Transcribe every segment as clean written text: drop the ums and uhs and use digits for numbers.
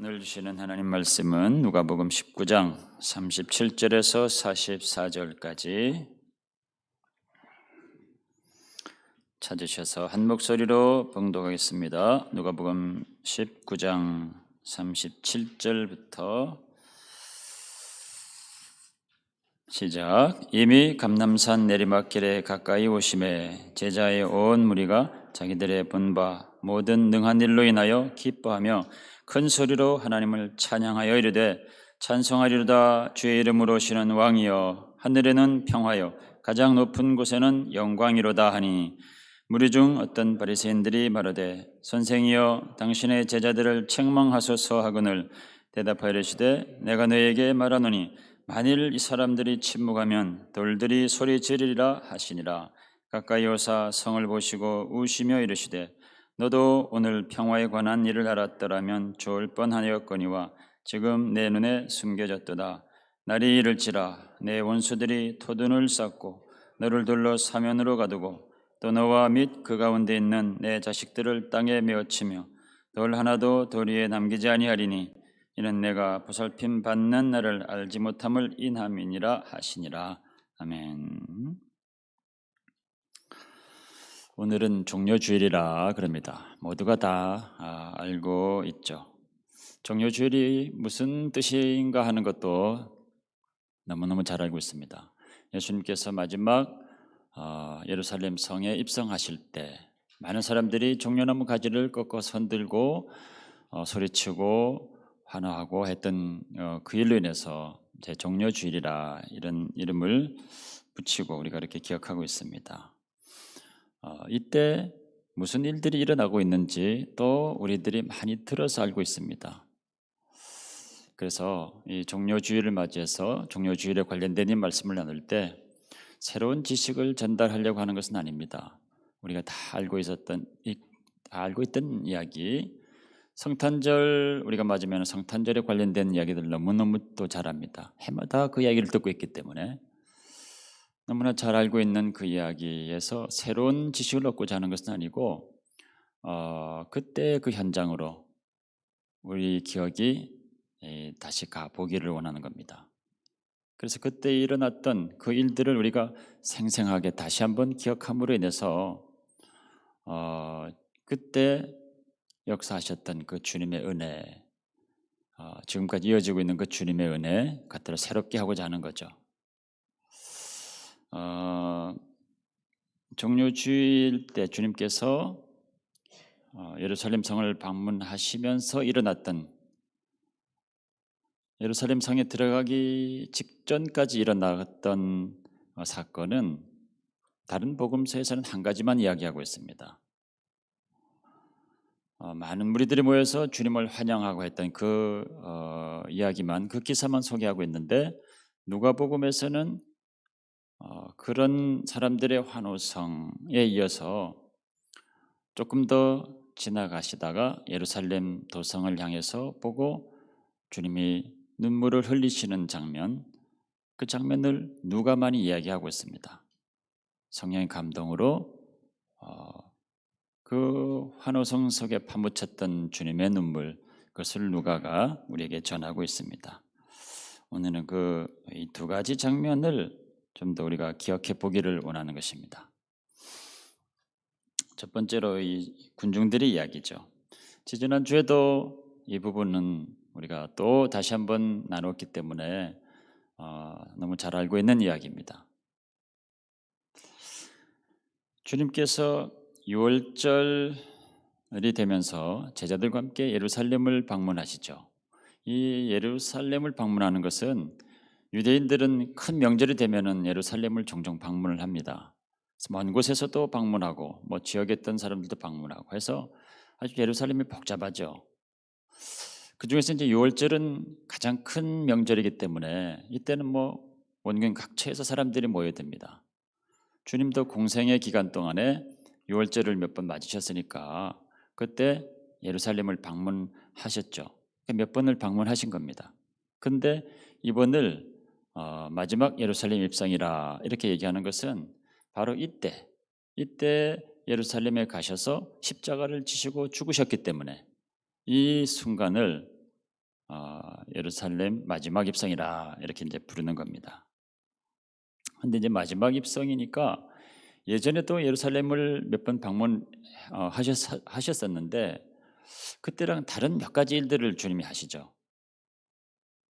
오늘 주시는 하나님 말씀은 누가복음 19장 37절에서 44절까지 찾으셔서 한 목소리로 봉독하겠습니다. 누가복음 19장 37절부터 시작. 이미 감람산 내리막길에 가까이 오심에 제자의 온 무리가 자기들의 본 바 모든 능한 일로 인하여 기뻐하며 큰 소리로 하나님을 찬양하여 이르되 찬송하리로다. 주의 이름으로 오시는 왕이여, 하늘에는 평화여 가장 높은 곳에는 영광이로다 하니, 무리 중 어떤 바리새인들이 말하되 선생이여 당신의 제자들을 책망하소서 하거늘 대답하여 이르시되 내가 너에게 말하노니 만일 이 사람들이 침묵하면 돌들이 소리 지르리라 하시니라. 가까이 오사 성을 보시고 우시며 이르시되 너도 오늘 평화에 관한 일을 알았더라면 좋을 뻔하였거니와 지금 내 눈에 숨겨졌도다. 날이 이를지라 내 원수들이 토둔을 쌓고 너를 둘러 사면으로 가두고 또 너와 및 그 가운데 있는 내 자식들을 땅에 메어치며 돌 하나도 돌 위에 남기지 아니하리니 이는 내가 보살핌 받는 날을 알지 못함을 인함이니라 하시니라. 아멘. 오늘은 종료주일이라 그럽니다. 모두가 다 알고 있죠. 종료주일이 무슨 뜻인가 하는 것도 너무너무 잘 알고 있습니다. 예수님께서 마지막 예루살렘 성에 입성하실 때 많은 사람들이 종려나무 가지를 꺾어 손들고 소리치고 환호하고 했던 그 일로 인해서 제 종료주일이라 이런 이름을 붙이고 우리가 이렇게 기억하고 있습니다. 이때 무슨 일들이 일어나고 있는지 또 우리들이 많이 들어서 알고 있습니다. 그래서 이 종료주일을 맞이해서 종료주일에 관련된 이 말씀을 나눌 때 새로운 지식을 전달하려고 하는 것은 아닙니다. 우리가 다 알고 있던 이야기, 성탄절 우리가 맞으면 성탄절에 관련된 이야기들 너무너무 또 잘 압니다. 해마다 그 이야기를 듣고 있기 때문에 너무나 잘 알고 있는 그 이야기에서 새로운 지식을 얻고자 하는 것은 아니고 그때 그 현장으로 우리 기억이 다시 가보기를 원하는 겁니다. 그래서 그때 일어났던 그 일들을 우리가 생생하게 다시 한번 기억함으로 인해서 그때 역사하셨던 그 주님의 은혜, 지금까지 이어지고 있는 그 주님의 은혜 갖다를 새롭게 하고자 하는 거죠. 종료주일 때 주님께서 예루살렘 성을 방문하시면서 일어났던, 예루살렘 성에 들어가기 직전까지 일어났던 사건은 다른 복음서에서는 한 가지만 이야기하고 있습니다. 많은 무리들이 모여서 주님을 환영하고 했던 그 이야기만, 그 기사만 소개하고 있는데 누가복음에서는 그런 사람들의 환호성에 이어서 조금 더 지나가시다가 예루살렘 도성을 향해서 보고 주님이 눈물을 흘리시는 장면, 그 장면을 누가만이 이야기하고 있습니다. 성령의 감동으로 그 환호성 속에 파묻혔던 주님의 눈물, 그것을 누가가 우리에게 전하고 있습니다. 오늘은 그 이 두 가지 장면을 좀 더 우리가 기억해 보기를 원하는 것입니다. 첫 번째로 이 군중들의 이야기죠. 지난주에도 이 부분은 우리가 또 다시 한번 나눴기 때문에 너무 잘 알고 있는 이야기입니다. 주님께서 유월절이 되면서 제자들과 함께 예루살렘을 방문하시죠. 이 예루살렘을 방문하는 것은 유대인들은 큰 명절이 되면은 예루살렘을 종종 방문을 합니다. 먼 곳에서도 방문하고 지역에 있던 사람들도 방문하고 해서 아주 예루살렘이 복잡하죠. 그 중에서 이제 유월절은 가장 큰 명절이기 때문에 이때는 원경 각처에서 사람들이 모여듭니다. 주님도 공생의 기간 동안에 유월절을 몇 번 맞으셨으니까 그때 예루살렘을 방문하셨죠. 몇 번을 방문하신 겁니다. 근데 이번을 마지막 예루살렘 입성이라 이렇게 얘기하는 것은 바로 이때 예루살렘에 가셔서 십자가를 지시고 죽으셨기 때문에 이 순간을 예루살렘 마지막 입성이라 이렇게 이제 부르는 겁니다. 근데 이제 마지막 입성이니까 예전에도 예루살렘을 몇 번 하셨었는데 그때랑 다른 몇 가지 일들을 주님이 하시죠.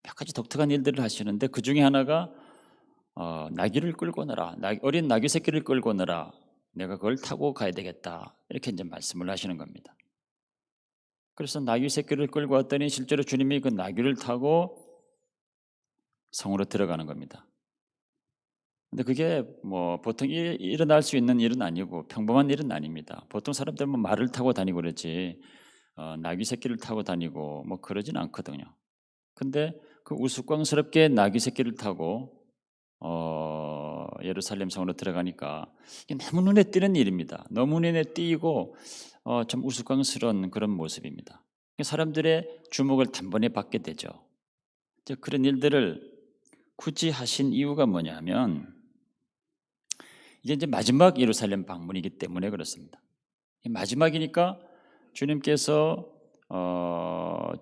몇 가지 독특한 일들을 하시는데 그 중에 하나가 나귀를 끌고 오너라. 어린 나귀 새끼를 끌고 오너라. 내가 그걸 타고 가야 되겠다. 이렇게 이제 말씀을 하시는 겁니다. 그래서 나귀 새끼를 끌고 왔더니 실제로 주님이 그 나귀를 타고 성으로 들어가는 겁니다. 근데 그게 뭐 보통 일어날 수 있는 일은 아니고 평범한 일은 아닙니다. 보통 사람들은 뭐 말을 타고 다니고 그러지 나귀 새끼를 타고 다니고 뭐 그러진 않거든요. 근데 그 우스꽝스럽게 나귀 새끼를 타고 예루살렘 성으로 들어가니까 이게 너무 눈에 띄는 일입니다. 너무 눈에 띄고 좀 우스꽝스러운 그런 모습입니다. 사람들의 주목을 단번에 받게 되죠. 이제 그런 일들을 굳이 하신 이유가 뭐냐면 이게 이제 마지막 예루살렘 방문이기 때문에 그렇습니다. 마지막이니까 주님께서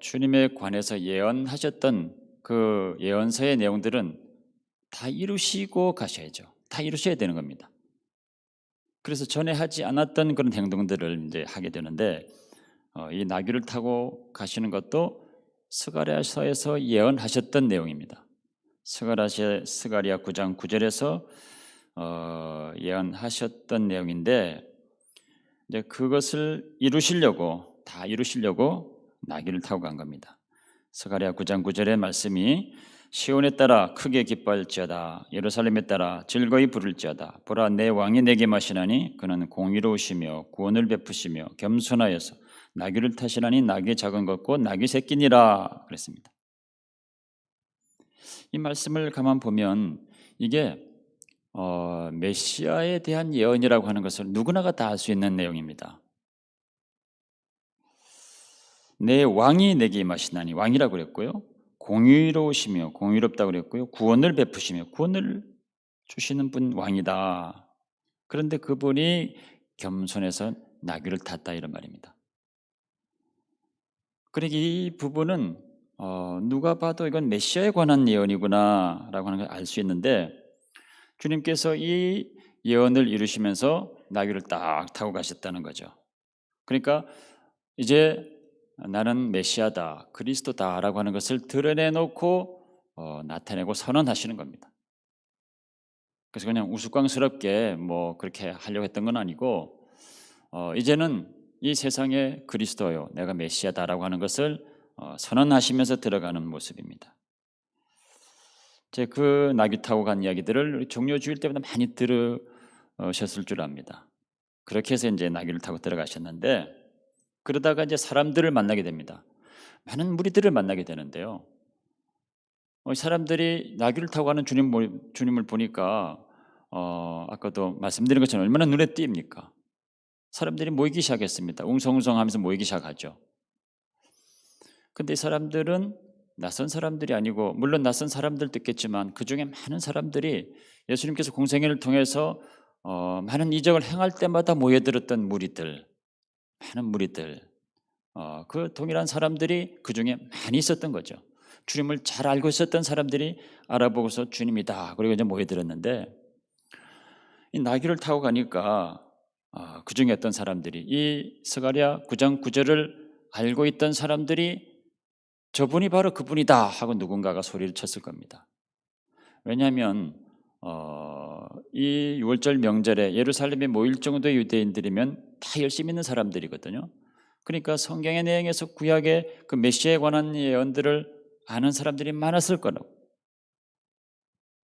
주님에 관해서 예언하셨던 그 예언서의 내용들은 다 이루시고 가셔야죠. 다 이루셔야 되는 겁니다. 그래서 전에 하지 않았던 그런 행동들을 이제 하게 되는데 이 나귀를 타고 가시는 것도 스가랴서에서 예언하셨던 내용입니다. 스가랴 9장 9절에서 예언하셨던 내용인데 이제 그것을 다 이루시려고 나귀를 타고 간 겁니다. 스가랴 9장 9절의 말씀이 시온에 따라 크게 기뻐할지어다 예루살렘에 따라 즐거이 부를지어다 보라 내 왕이 내게 마시나니 그는 공의로우시며 구원을 베푸시며 겸손하여서 나귀를 타시나니 나귀의 작은 것고 나귀 새끼니라 그랬습니다. 이 말씀을 가만 보면 이게 메시아에 대한 예언이라고 하는 것을 누구나가 다 알 수 있는 내용입니다. 내 왕이 내게 임하시나니 왕이라고 그랬고요. 공의로우시며 공의롭다고 그랬고요. 구원을 베푸시며 구원을 주시는 분 왕이다. 그런데 그분이 겸손해서 나귀를 탔다 이런 말입니다. 그러니까 이 부분은 누가 봐도 이건 메시아에 관한 예언이구나라고 하는 걸 알 수 있는데 주님께서 이 예언을 이루시면서 나귀를 딱 타고 가셨다는 거죠. 그러니까 이제 나는 메시아다, 그리스도다라고 하는 것을 드러내놓고 나타내고 선언하시는 겁니다. 그래서 그냥 우스꽝스럽게 뭐 그렇게 하려고 했던 건 아니고 이제는 이 세상에 그리스도요, 내가 메시아다라고 하는 것을 선언하시면서 들어가는 모습입니다. 제 그 나귀 타고 간 이야기들을 종려 주일 때마다 많이 들으셨을 줄 압니다. 그렇게 해서 이제 나귀를 타고 들어가셨는데 그러다가 이제 사람들을 만나게 됩니다. 많은 무리들을 만나게 되는데요. 사람들이 나귀를 타고 가는 주님을 보니까 아까도 말씀드린 것처럼 얼마나 눈에 띕니까? 사람들이 모이기 시작했습니다. 웅성웅성하면서 모이기 시작하죠. 근데 이 사람들은 낯선 사람들이 아니고 물론 낯선 사람들도 있겠지만 그 중에 많은 사람들이 예수님께서 공생애를 통해서 많은 이적을 행할 때마다 모여들었던 무리들, 많은 무리들, 그 동일한 사람들이 그 중에 많이 있었던 거죠. 주님을 잘 알고 있었던 사람들이 알아보고서 주님이다. 그리고 이제 모여들었는데 이 나귀를 타고 가니까 그 중에 어떤 사람들이 이 스가랴 9장 9절을 알고 있던 사람들이 저분이 바로 그분이다 하고 누군가가 소리를 쳤을 겁니다. 왜냐하면 이 6월절 명절에 예루살렘에 모일 정도의 유대인들이면 다 열심히 있는 사람들이거든요. 그러니까 성경의 내용에서 구약의 그 메시아에 관한 예언들을 아는 사람들이 많았을 거라고.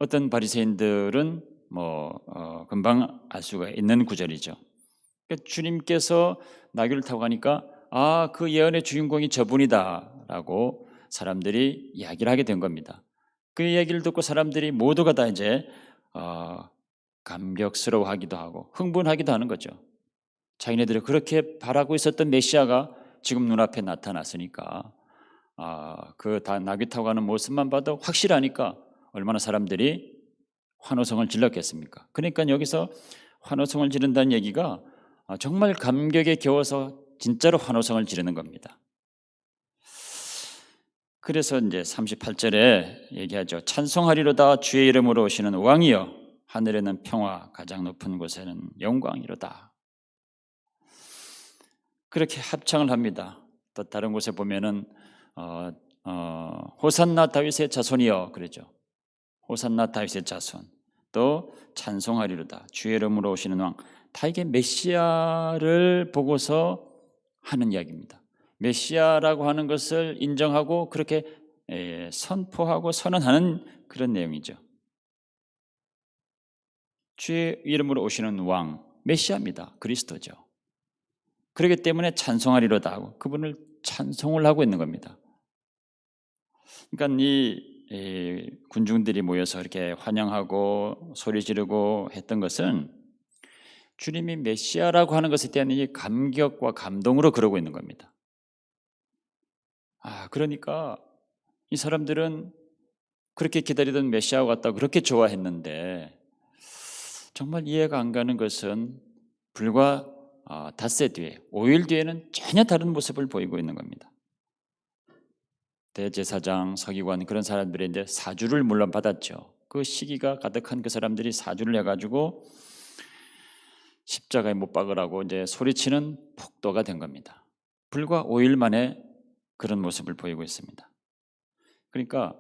어떤 바리새인들은 금방 알 수가 있는 구절이죠. 그러니까 주님께서 나귀를 타고 가니까 그 예언의 주인공이 저분이다라고 사람들이 이야기를 하게 된 겁니다. 그 얘기를 듣고 사람들이 모두가 다 이제 감격스러워하기도 하고 흥분하기도 하는 거죠. 자기네들이 그렇게 바라고 있었던 메시아가 지금 눈앞에 나타났으니까 그 다 나귀 타고 가는 모습만 봐도 확실하니까 얼마나 사람들이 환호성을 질렀겠습니까? 그러니까 여기서 환호성을 지른다는 얘기가 정말 감격에 겨워서 진짜로 환호성을 지르는 겁니다. 그래서 이제 38절에 얘기하죠. 찬송하리로다 주의 이름으로 오시는 왕이여 하늘에는 평화 가장 높은 곳에는 영광이로다. 그렇게 합창을 합니다. 또 다른 곳에 보면은 호산나 다윗의 자손이여 그러죠. 호산나 다윗의 자손. 또 찬송하리로다 주의 이름으로 오시는 왕. 다 이게 메시아를 보고서 하는 이야기입니다. 메시아라고 하는 것을 인정하고 그렇게 선포하고 선언하는 그런 내용이죠. 주의 이름으로 오시는 왕, 메시아입니다. 그리스도죠. 그렇기 때문에 찬송하리로다 하고 그분을 찬송을 하고 있는 겁니다. 그러니까 이 군중들이 모여서 이렇게 환영하고 소리 지르고 했던 것은 주님이 메시아라고 하는 것에 대한 이 감격과 감동으로 그러고 있는 겁니다. 그러니까 이 사람들은 그렇게 기다리던 메시아가 왔다고 그렇게 좋아했는데 정말 이해가 안 가는 것은 불과 닷새 뒤에 5일 뒤에는 전혀 다른 모습을 보이고 있는 겁니다. 대제사장, 서기관 그런 사람들이 이제 사주를 물론 받았죠. 그 시기가 가득한 그 사람들이 사주를 해가지고 십자가에 못 박으라고 이제 소리치는 폭도가 된 겁니다. 불과 5일 만에 그런 모습을 보이고 있습니다. 그러니까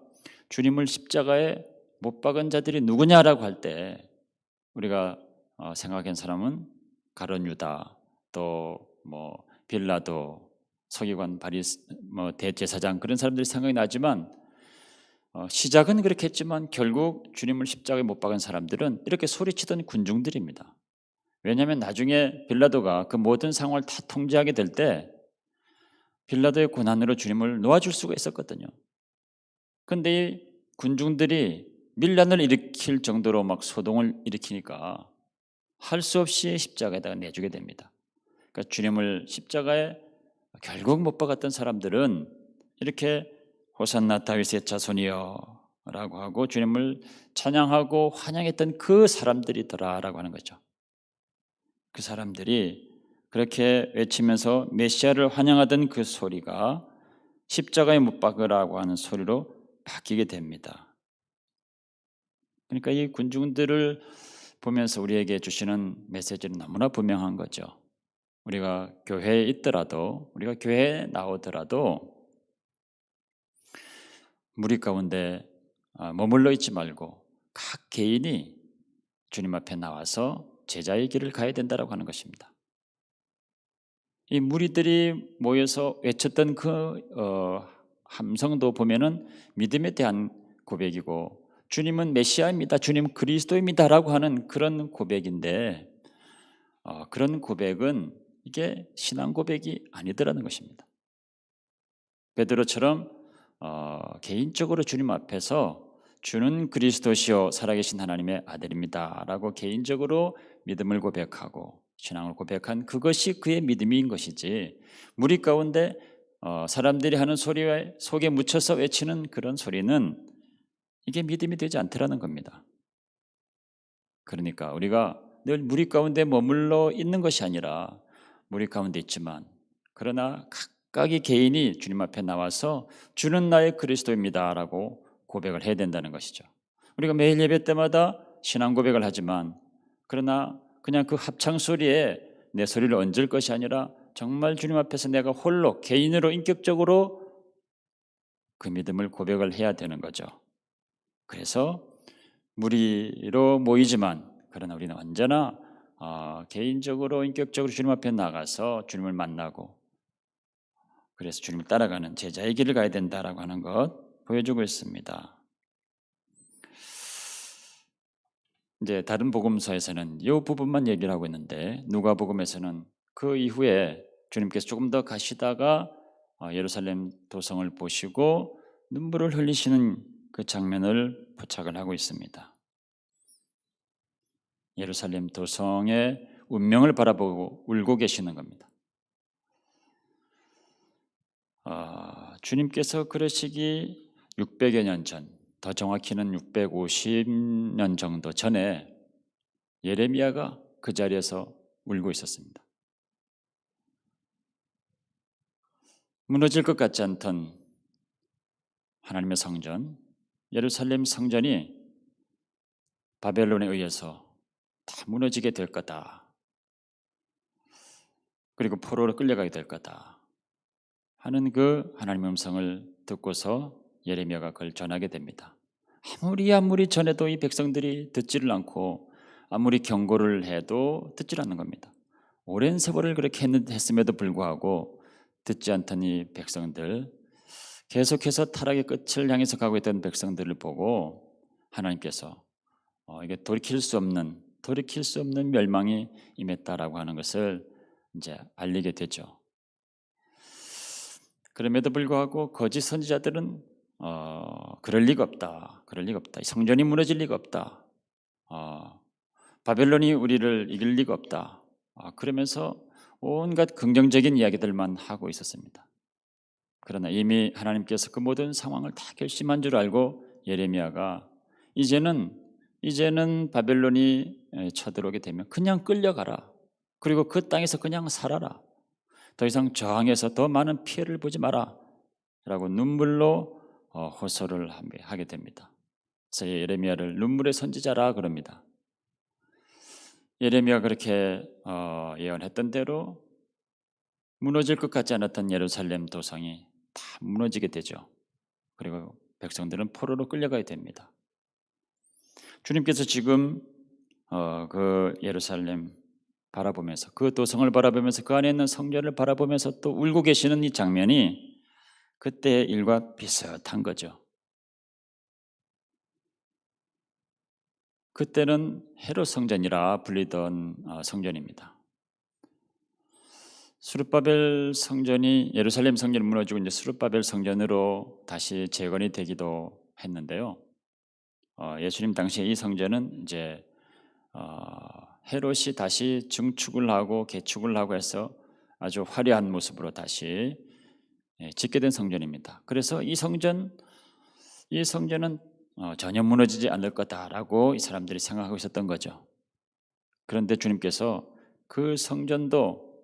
주님을 십자가에 못 박은 자들이 누구냐라고 할 때 우리가 생각한 사람은 가룟 유다, 또 뭐 빌라도, 서기관, 대제사장 그런 사람들이 생각이 나지만 시작은 그렇게 했지만 결국 주님을 십자가에 못 박은 사람들은 이렇게 소리치던 군중들입니다. 왜냐하면 나중에 빌라도가 그 모든 상황을 다 통제하게 될 때 빌라도의 고난으로 주님을 놓아줄 수가 있었거든요. 그런데 이 군중들이 밀란을 일으킬 정도로 막 소동을 일으키니까 할 수 없이 십자가에다가 내주게 됩니다. 그러니까 주님을 십자가에 결국 못 박았던 사람들은 이렇게 호산나 다윗의 자손이여 라고 하고 주님을 찬양하고 환영했던 그 사람들이더라라고 하는 거죠. 그 사람들이 그렇게 외치면서 메시아를 환영하던 그 소리가 십자가에 못 박으라고 하는 소리로 바뀌게 됩니다. 그러니까 이 군중들을 보면서 우리에게 주시는 메시지는 너무나 분명한 거죠. 우리가 교회에 있더라도 우리가 교회에 나오더라도 무리 가운데 머물러 있지 말고 각 개인이 주님 앞에 나와서 제자의 길을 가야 된다고 하는 것입니다. 이 무리들이 모여서 외쳤던 그 함성도 보면은 믿음에 대한 고백이고 주님은 메시아입니다. 주님 그리스도입니다라고 하는 그런 고백인데 그런 고백은 이게 신앙 고백이 아니더라는 것입니다. 베드로처럼 개인적으로 주님 앞에서 주는 그리스도시요 살아계신 하나님의 아들입니다라고 개인적으로 믿음을 고백하고 신앙을 고백한 그것이 그의 믿음인 것이지 무리 가운데 사람들이 하는 소리 속에 묻혀서 외치는 그런 소리는 이게 믿음이 되지 않더라는 겁니다. 그러니까 우리가 늘 무리 가운데 머물러 있는 것이 아니라 무리 가운데 있지만 그러나 각각의 개인이 주님 앞에 나와서 주는 나의 그리스도입니다라고 고백을 해야 된다는 것이죠. 우리가 매일 예배 때마다 신앙 고백을 하지만 그러나 그냥 그 합창 소리에 내 소리를 얹을 것이 아니라 정말 주님 앞에서 내가 홀로 개인으로 인격적으로 그 믿음을 고백을 해야 되는 거죠. 그래서 무리로 모이지만 그러나 우리는 언제나 개인적으로 인격적으로 주님 앞에 나가서 주님을 만나고 그래서 주님을 따라가는 제자의 길을 가야 된다라고 하는 것 보여주고 있습니다. 이제 다른 복음서에서는 이 부분만 얘기를 하고 있는데 누가복음에서는 그 이후에 주님께서 조금 더 가시다가 예루살렘 도성을 보시고 눈물을 흘리시는 그 장면을 포착을 하고 있습니다. 예루살렘 도성의 운명을 바라보고 울고 계시는 겁니다. 주님께서 그러시기 600여 년 전, 더 정확히는 650년 정도 전에 예레미야가 그 자리에서 울고 있었습니다. 무너질 것 같지 않던 하나님의 성전, 예루살렘 성전이 바벨론에 의해서 다 무너지게 될 거다. 그리고 포로로 끌려가게 될 거다 하는 그 하나님의 음성을 듣고서 예레미야가 그걸 전하게 됩니다. 아무리 전해도 이 백성들이 듣지를 않고 아무리 경고를 해도 듣질 않는 겁니다. 오랜 세월을 그렇게 했음에도 불구하고 듣지 않던 이 백성들, 계속해서 타락의 끝을 향해서 가고 있던 백성들을 보고 하나님께서 이게 돌이킬 수 없는 멸망이 임했다라고 하는 것을 이제 알리게 되죠. 그럼에도 불구하고 거짓 선지자들은 그럴 리가 없다. 성전이 무너질 리가 없다. 바벨론이 우리를 이길 리가 없다. 그러면서 온갖 긍정적인 이야기들만 하고 있었습니다. 그러나 이미 하나님께서 그 모든 상황을 다 결심한 줄 알고 예레미야가 이제는 바벨론이 쳐들어오게 되면 그냥 끌려가라. 그리고 그 땅에서 그냥 살아라. 더 이상 저항해서 더 많은 피해를 보지 마라 라고 눈물로 호소를 하게 됩니다. 그래서 예레미야를 눈물의 선지자라 그럽니다. 예레미야가 그렇게 예언했던 대로 무너질 것 같지 않았던 예루살렘 도성이 다 무너지게 되죠. 그리고 백성들은 포로로 끌려가야 됩니다. 주님께서 지금 그 예루살렘 바라보면서 그 도성을 바라보면서 그 안에 있는 성전을 바라보면서 또 울고 계시는 이 장면이 그때의 일과 비슷한 거죠. 그때는 헤롯 성전이라 불리던 성전입니다. 스룹바벨 성전이 예루살렘 성전이 무너지고 이제 스룹바벨 성전으로 다시 재건이 되기도 했는데요. 예수님 당시에 이 성전은 이제 헤롯이 다시 증축을 하고 개축을 하고 해서 아주 화려한 모습으로 다시 짓게 된 성전입니다. 그래서 이 성전은 전혀 무너지지 않을 거다라고 이 사람들이 생각하고 있었던 거죠. 그런데 주님께서 그 성전도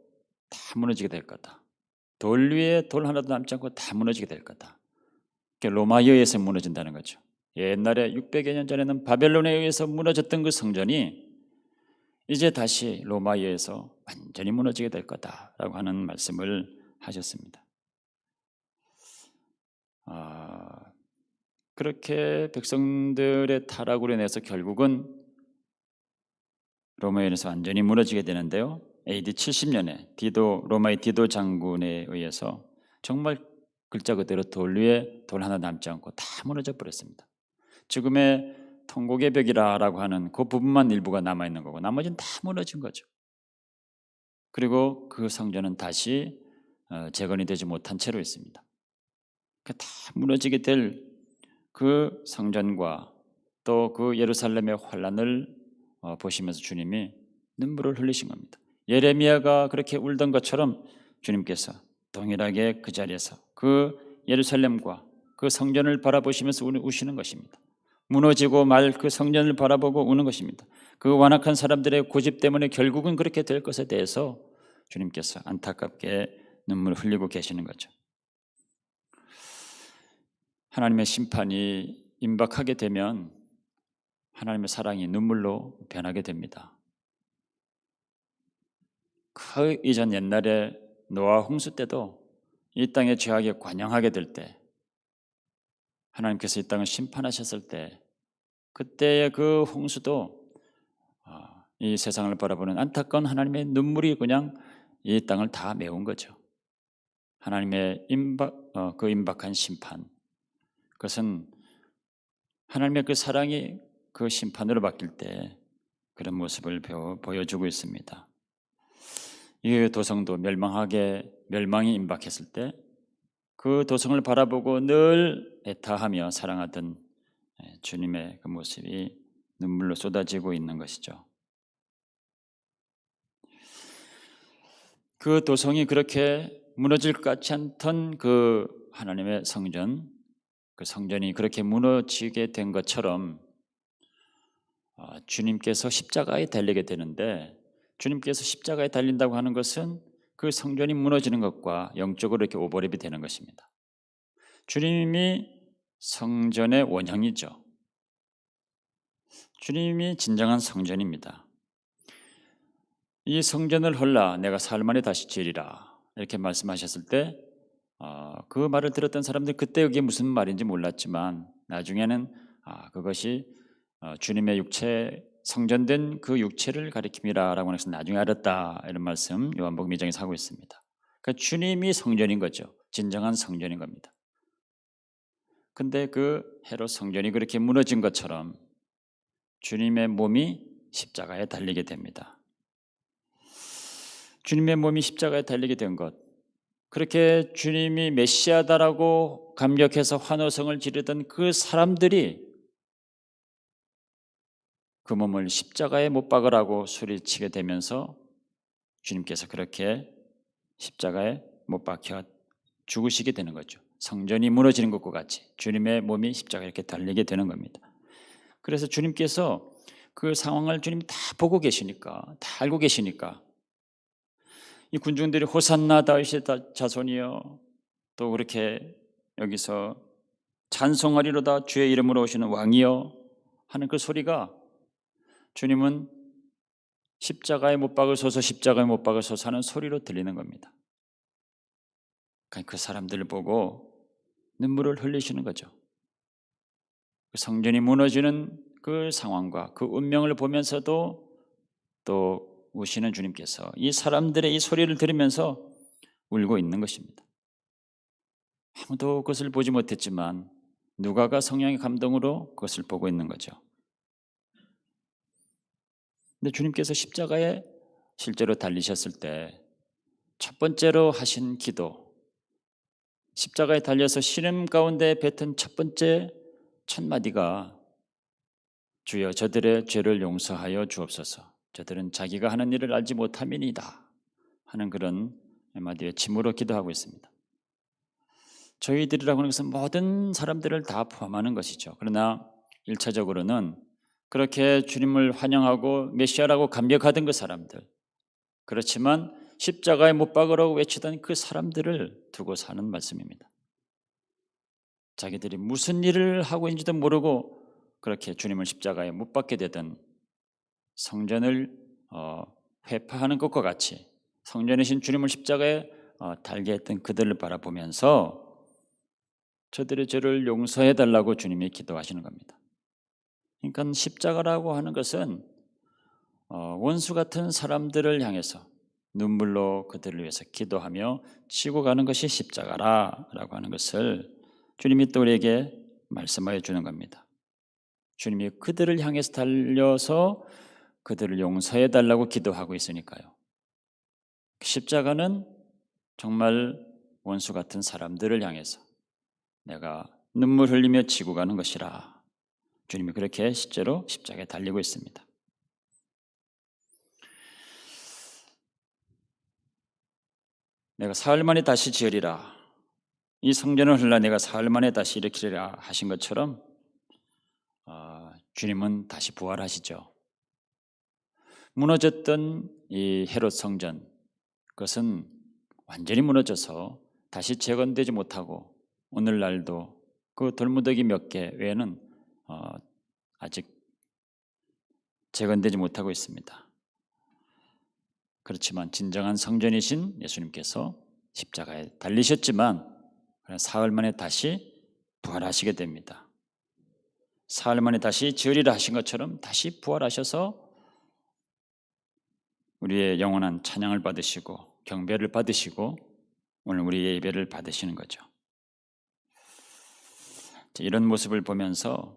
다 무너지게 될 거다. 돌 위에 돌 하나도 남지 않고 다 무너지게 될 거다. 로마에 의해서 무너진다는 거죠. 옛날에 600여 년 전에는 바벨론에 의해서 무너졌던 그 성전이 이제 다시 로마에 의해서 완전히 무너지게 될 거다라고 하는 말씀을 하셨습니다. 그렇게 백성들의 타락으로 인해서 결국은 로마에 의해서 완전히 무너지게 되는데요. AD 70년에 로마의 디도 장군에 의해서 정말 글자 그대로 돌 위에 돌 하나 남지 않고 다 무너져 버렸습니다. 지금의 통곡의 벽이라고 하는 그 부분만 일부가 남아있는 거고 나머지는 다 무너진 거죠. 그리고 그 성전은 다시 재건이 되지 못한 채로 있습니다. 다 무너지게 될 그 성전과 또 그 예루살렘의 환란을 보시면서 주님이 눈물을 흘리신 겁니다. 예레미야가 그렇게 울던 것처럼 주님께서 동일하게 그 자리에서 그 예루살렘과 그 성전을 바라보시면서 우시는 것입니다. 무너지고 말 그 성전을 바라보고 우는 것입니다. 그 완악한 사람들의 고집 때문에 결국은 그렇게 될 것에 대해서 주님께서 안타깝게 눈물을 흘리고 계시는 거죠. 하나님의 심판이 임박하게 되면 하나님의 사랑이 눈물로 변하게 됩니다. 그 이전 옛날에 노아 홍수 때도 이 땅의 죄악에 관영하게 될 때 하나님께서 이 땅을 심판하셨을 때 그때의 그 홍수도 이 세상을 바라보는 안타까운 하나님의 눈물이 그냥 이 땅을 다 메운 거죠. 하나님의 임박한 심판, 그것은 하나님의 그 사랑이 그 심판으로 바뀔 때 그런 모습을 보여주고 있습니다. 이 도성도 멸망이 임박했을 때 그 도성을 바라보고 늘 애타하며 사랑하던 주님의 그 모습이 눈물로 쏟아지고 있는 것이죠. 그 도성이 그렇게 무너질 것 같지 않던 그 하나님의 성전, 그 성전이 그렇게 무너지게 된 것처럼 주님께서 십자가에 달리게 되는데 주님께서 십자가에 달린다고 하는 것은 그 성전이 무너지는 것과 영적으로 이렇게 오버랩이 되는 것입니다. 주님이 성전의 원형이죠. 주님이 진정한 성전입니다. 이 성전을 헐라 내가 사흘 만에 다시 지으리라 이렇게 말씀하셨을 때 그 말을 들었던 사람들 그때 그게 무슨 말인지 몰랐지만 나중에는 그것이 주님의 육체 성전된 그 육체를 가리킴이라라고 해서 나중에 알았다 이런 말씀 요한복음 2장에서 하고 있습니다. 그러니까 주님이 성전인 거죠. 진정한 성전인 겁니다. 근데 그 헤롯 성전이 그렇게 무너진 것처럼 주님의 몸이 십자가에 달리게 됩니다. 주님의 몸이 십자가에 달리게 된 것, 그렇게 주님이 메시아다라고 감격해서 환호성을 지르던 그 사람들이 그 몸을 십자가에 못 박으라고 소리치게 되면서 주님께서 그렇게 십자가에 못 박혀 죽으시게 되는 거죠. 성전이 무너지는 것과 같이 주님의 몸이 십자가에 이렇게 달리게 되는 겁니다. 그래서 주님께서 그 상황을 주님이 다 보고 계시니까, 다 알고 계시니까 이 군중들이 호산나 다윗의 자손이여 또 그렇게 여기서 찬송하리로다 주의 이름으로 오시는 왕이여 하는 그 소리가 주님은 십자가에 못 박으소서 십자가에 못 박으소서 하는 소리로 들리는 겁니다. 그 사람들을 보고 눈물을 흘리시는 거죠. 그 성전이 무너지는 그 상황과 그 운명을 보면서도 또 우시는 주님께서 이 사람들의 이 소리를 들으면서 울고 있는 것입니다. 아무도 그것을 보지 못했지만 누가가 성령의 감동으로 그것을 보고 있는 거죠. 근데 주님께서 십자가에 실제로 달리셨을 때 첫 번째로 하신 기도, 십자가에 달려서 신음 가운데 뱉은 첫 번째 첫 마디가 주여 저들의 죄를 용서하여 주옵소서. 저들은 자기가 하는 일을 알지 못함이니이다 하는 그런 한마디 외침으로 기도하고 있습니다. 저희들이라고 하는 것은 모든 사람들을 다 포함하는 것이죠. 그러나 1차적으로는 그렇게 주님을 환영하고 메시아라고 감격하던 그 사람들, 그렇지만 십자가에 못 박으라고 외치던 그 사람들을 두고 사는 말씀입니다. 자기들이 무슨 일을 하고 있는지도 모르고 그렇게 주님을 십자가에 못 박게 되던 성전을 회파하는 것과 같이 성전이신 주님을 십자가에 달게 했던 그들을 바라보면서 저들의 죄를 용서해 달라고 주님이 기도하시는 겁니다. 그러니까 십자가라고 하는 것은 원수 같은 사람들을 향해서 눈물로 그들을 위해서 기도하며 치고 가는 것이 십자가라고 하는 것을 주님이 또 우리에게 말씀하여 주는 겁니다. 주님이 그들을 향해서 달려서 그들을 용서해 달라고 기도하고 있으니까요. 십자가는 정말 원수 같은 사람들을 향해서 내가 눈물 흘리며 지고 가는 것이라. 주님이 그렇게 실제로 십자가에 달리고 있습니다. 내가 사흘 만에 다시 지으리라. 이 성전을 헐라 내가 사흘 만에 다시 일으키리라 하신 것처럼 주님은 다시 부활하시죠. 무너졌던 이 헤롯 성전, 그것은 완전히 무너져서 다시 재건되지 못하고 오늘날도 그 돌무더기 몇 개 외에는 아직 재건되지 못하고 있습니다. 그렇지만 진정한 성전이신 예수님께서 십자가에 달리셨지만 사흘 만에 다시 부활하시게 됩니다. 사흘 만에 다시 지으리라 하신 것처럼 다시 부활하셔서 우리의 영원한 찬양을 받으시고 경배를 받으시고 오늘 우리의 예배를 받으시는 거죠. 이런 모습을 보면서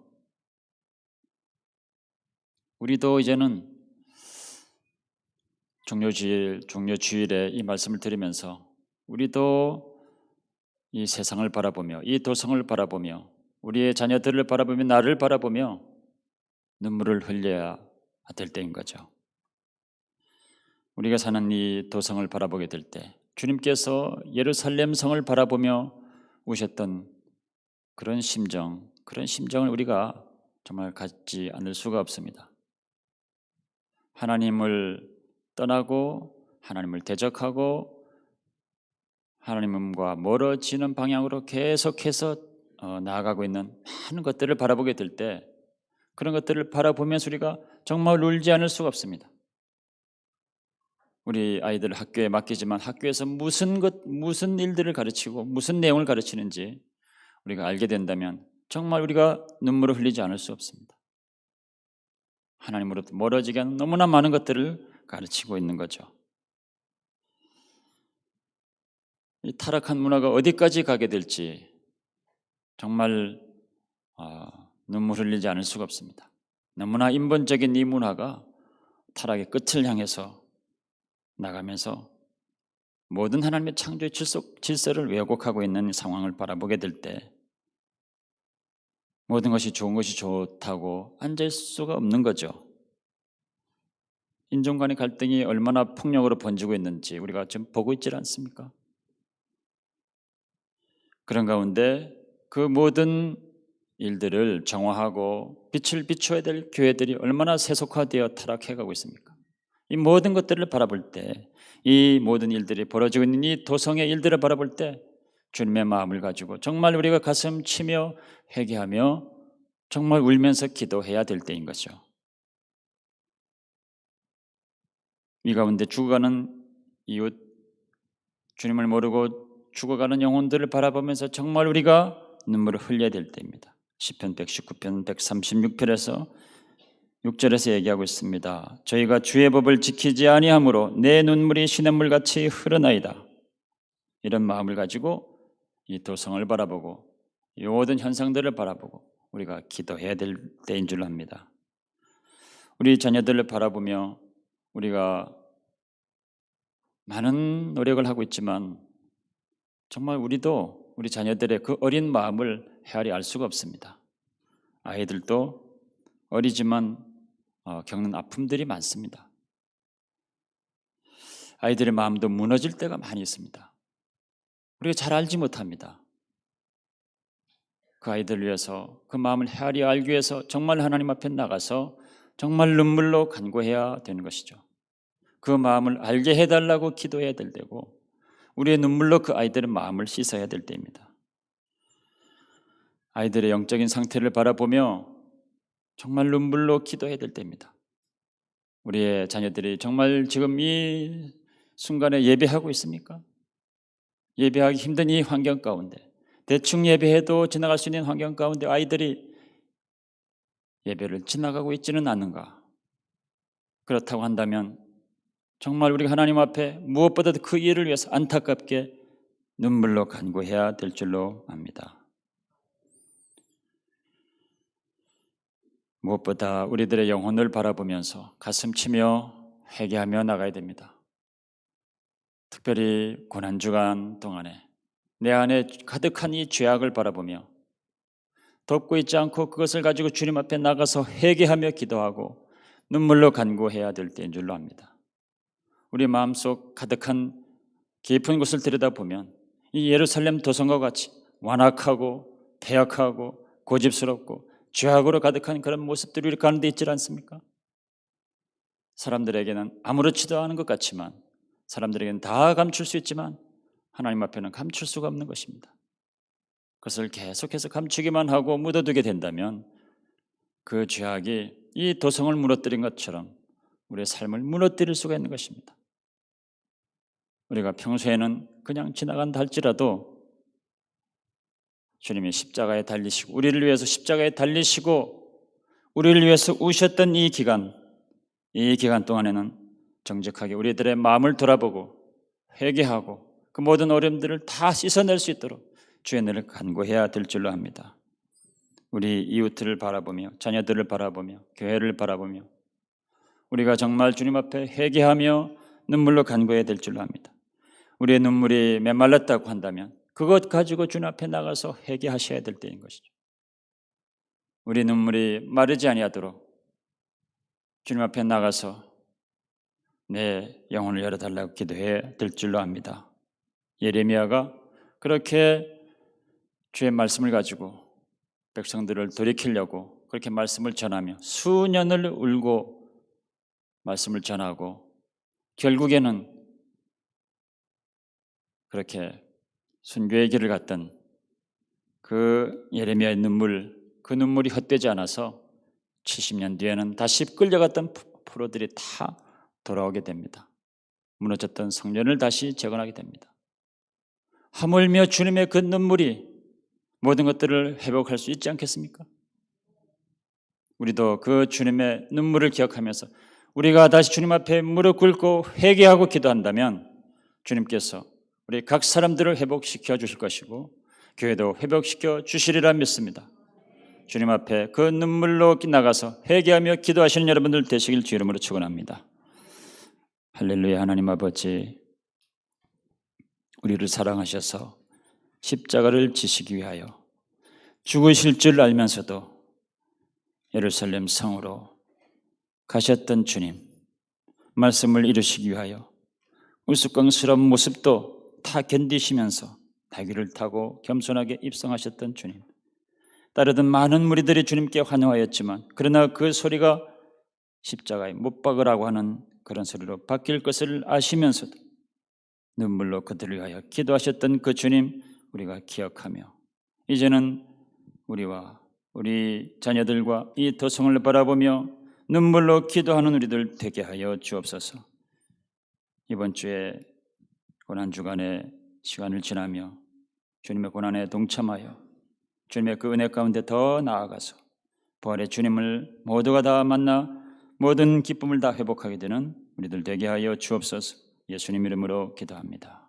우리도 이제는 종료주일에 이 말씀을 들으면서 우리도 이 세상을 바라보며 이 도성을 바라보며 우리의 자녀들을 바라보며 나를 바라보며 눈물을 흘려야 될 때인 거죠. 우리가 사는 이 도성을 바라보게 될 때 주님께서 예루살렘 성을 바라보며 우셨던 그런 심정을 우리가 정말 갖지 않을 수가 없습니다. 하나님을 떠나고 하나님을 대적하고 하나님과 멀어지는 방향으로 계속해서 나아가고 있는 많은 것들을 바라보게 될 때 그런 것들을 바라보면서 우리가 정말 울지 않을 수가 없습니다. 우리 아이들을 학교에 맡기지만 학교에서 무슨 일들을 가르치고 무슨 내용을 가르치는지 우리가 알게 된다면 정말 우리가 눈물을 흘리지 않을 수 없습니다. 하나님으로부터 멀어지게 하는 너무나 많은 것들을 가르치고 있는 거죠. 이 타락한 문화가 어디까지 가게 될지 정말 눈물 흘리지 않을 수가 없습니다. 너무나 인본적인 이 문화가 타락의 끝을 향해서 나가면서 모든 하나님의 창조의 질서를 왜곡하고 있는 상황을 바라보게 될 때 모든 것이 좋은 것이 좋다고 앉을 수가 없는 거죠. 인종 간의 갈등이 얼마나 폭력으로 번지고 있는지 우리가 지금 보고 있지 않습니까? 그런 가운데 그 모든 일들을 정화하고 빛을 비춰야 될 교회들이 얼마나 세속화되어 타락해가고 있습니까? 이 모든 것들을 바라볼 때, 이 모든 일들이 벌어지고 있는 이 도성의 일들을 바라볼 때 주님의 마음을 가지고 정말 우리가 가슴 치며 회개하며 정말 울면서 기도해야 될 때인 거죠. 이 가운데 죽어가는 이웃, 주님을 모르고 죽어가는 영혼들을 바라보면서 정말 우리가 눈물을 흘려야 될 때입니다. 시편 119편 136편에서 6절에서 얘기하고 있습니다. 저희가 주의 법을 지키지 아니하므로 내 눈물이 시냇물같이 흐르나이다. 이런 마음을 가지고 이 도성을 바라보고 이 모든 현상들을 바라보고 우리가 기도해야 될 때인 줄 압니다. 우리 자녀들을 바라보며 우리가 많은 노력을 하고 있지만 정말 우리도 우리 자녀들의 그 어린 마음을 헤아리 알 수가 없습니다. 아이들도 어리지만 겪는 아픔들이 많습니다. 아이들의 마음도 무너질 때가 많이 있습니다. 우리가 잘 알지 못합니다. 그 아이들을 위해서 그 마음을 헤아리 알기 위해서 정말 하나님 앞에 나가서 정말 눈물로 간구해야 되는 것이죠. 그 마음을 알게 해달라고 기도해야 될 때고 우리의 눈물로 그 아이들의 마음을 씻어야 될 때입니다. 아이들의 영적인 상태를 바라보며 정말 눈물로 기도해야 될 때입니다. 우리의 자녀들이 정말 지금 이 순간에 예배하고 있습니까? 예배하기 힘든 이 환경 가운데 대충 예배해도 지나갈 수 있는 환경 가운데 아이들이 예배를 지나가고 있지는 않는가? 그렇다고 한다면 정말 우리가 하나님 앞에 무엇보다도 그 일을 위해서 안타깝게 눈물로 간구해야 될 줄로 압니다. 무엇보다 우리들의 영혼을 바라보면서 가슴치며 회개하며 나가야 됩니다. 특별히 고난주간 동안에 내 안에 가득한 이 죄악을 바라보며 덮고 있지 않고 그것을 가지고 주님 앞에 나가서 회개하며 기도하고 눈물로 간구해야 될 때인 줄로 압니다. 우리 마음속 가득한 깊은 곳을 들여다보면 이 예루살렘 도성과 같이 완악하고 패역하고 고집스럽고 죄악으로 가득한 그런 모습들이 우리 가운데 있지 않습니까? 사람들에게는 아무렇지도 않은 것 같지만 사람들에게는 다 감출 수 있지만 하나님 앞에는 감출 수가 없는 것입니다. 그것을 계속해서 감추기만 하고 묻어두게 된다면 그 죄악이 이 도성을 무너뜨린 것처럼 우리의 삶을 무너뜨릴 수가 있는 것입니다. 우리가 평소에는 그냥 지나간다 할지라도 주님이 십자가에 달리시고 우리를 위해서 십자가에 달리시고 우리를 위해서 우셨던 이 기간 동안에는 정직하게 우리들의 마음을 돌아보고 회개하고 그 모든 어려움들을 다 씻어낼 수 있도록 주의 은혜를 간구해야 될 줄로 압니다. 우리 이웃들을 바라보며 자녀들을 바라보며 교회를 바라보며 우리가 정말 주님 앞에 회개하며 눈물로 간구해야 될 줄로 압니다. 우리의 눈물이 메말랐다고 한다면 그것 가지고 주님 앞에 나가서 회개하셔야 될 때인 것이죠. 우리 눈물이 마르지 아니하도록 주님 앞에 나가서 내 영혼을 열어달라고 기도해야 될 줄로 압니다. 예레미야가 그렇게 주의 말씀을 가지고 백성들을 돌이키려고 그렇게 말씀을 전하며 수년을 울고 말씀을 전하고 결국에는 그렇게 순교의 길을 갔던 그 예레미야의 눈물, 그 눈물이 헛되지 않아서 70년 뒤에는 다시 끌려갔던 포로들이 다 돌아오게 됩니다. 무너졌던 성전을 다시 재건하게 됩니다. 하물며 주님의 그 눈물이 모든 것들을 회복할 수 있지 않겠습니까? 우리도 그 주님의 눈물을 기억하면서 우리가 다시 주님 앞에 무릎 꿇고 회개하고 기도한다면 주님께서 우리 각 사람들을 회복시켜 주실 것이고 교회도 회복시켜 주시리라 믿습니다. 주님 앞에 그 눈물로 나가서 회개하며 기도하시는 여러분들 되시길 주 이름으로 축원합니다. 할렐루야. 하나님 아버지, 우리를 사랑하셔서 십자가를 지시기 위하여 죽으실 줄 알면서도 예루살렘 성으로 가셨던 주님, 말씀을 이루시기 위하여 우스꽝스러운 모습도 다 견디시면서 나귀를 타고 겸손하게 입성하셨던 주님, 따르던 많은 무리들이 주님께 환호하였지만 그러나 그 소리가 십자가에 못 박으라고 하는 그런 소리로 바뀔 것을 아시면서도 눈물로 그들을 위하여 기도하셨던 그 주님 우리가 기억하며 이제는 우리와 우리 자녀들과 이 도성을 바라보며 눈물로 기도하는 우리들 되게 하여 주옵소서. 이번 주에 고난주간의 시간을 지나며 주님의 고난에 동참하여 주님의 그 은혜 가운데 더 나아가서 부활의 주님을 모두가 다 만나 모든 기쁨을 다 회복하게 되는 우리들 되게 하여 주옵소서. 예수님 이름으로 기도합니다.